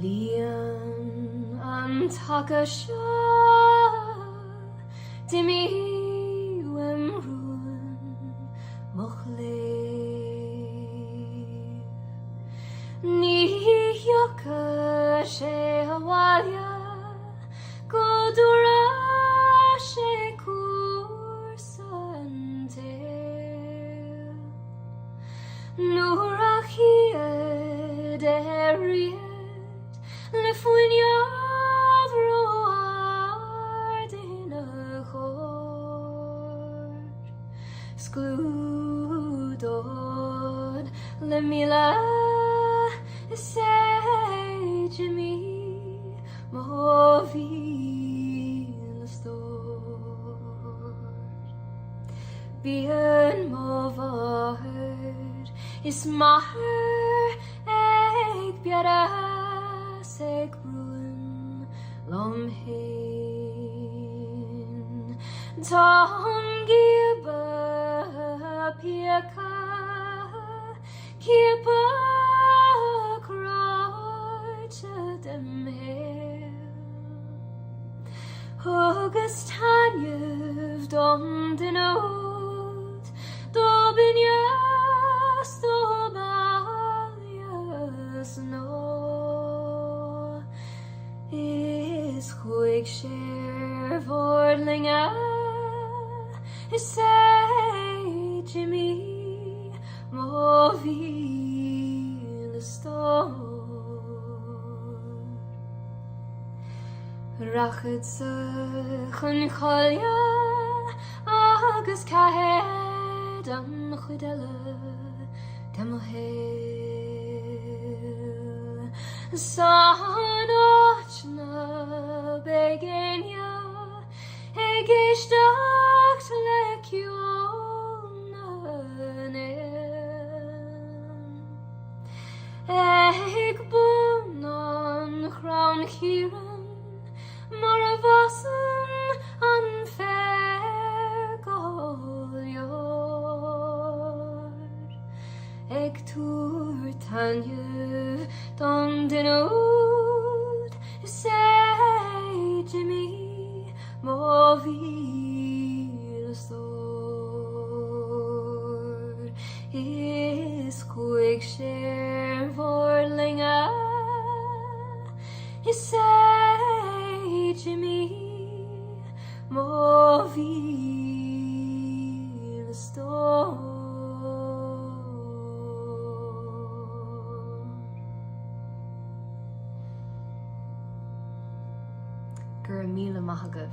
Lian an takasha Dimi wem ruin mochle Ni yoka she hawalia Godura she kursante Nurachie deriet Lefwin yavro ardin a chor Sgludod lemila say Jimmy Movil Stór Bien movaherd is maher eg biara seg brun lomhin Tom giba piaka kipa dem Augustaniev dom denot Dobinias dobalias no Is huig scher vordlinga Is say Jimmy Movil Stór Rachid chun cholia agus cahed an chudele demohil San ochna begenia egishtacht lekionen Eg bun an chrawn chiran Maravasan unfair golior Eg tur tanya don denod Say Jimmy Movil Stór Is quick share vorlinga Is say Jimmy Movil Stór Gur Mhíle maithagah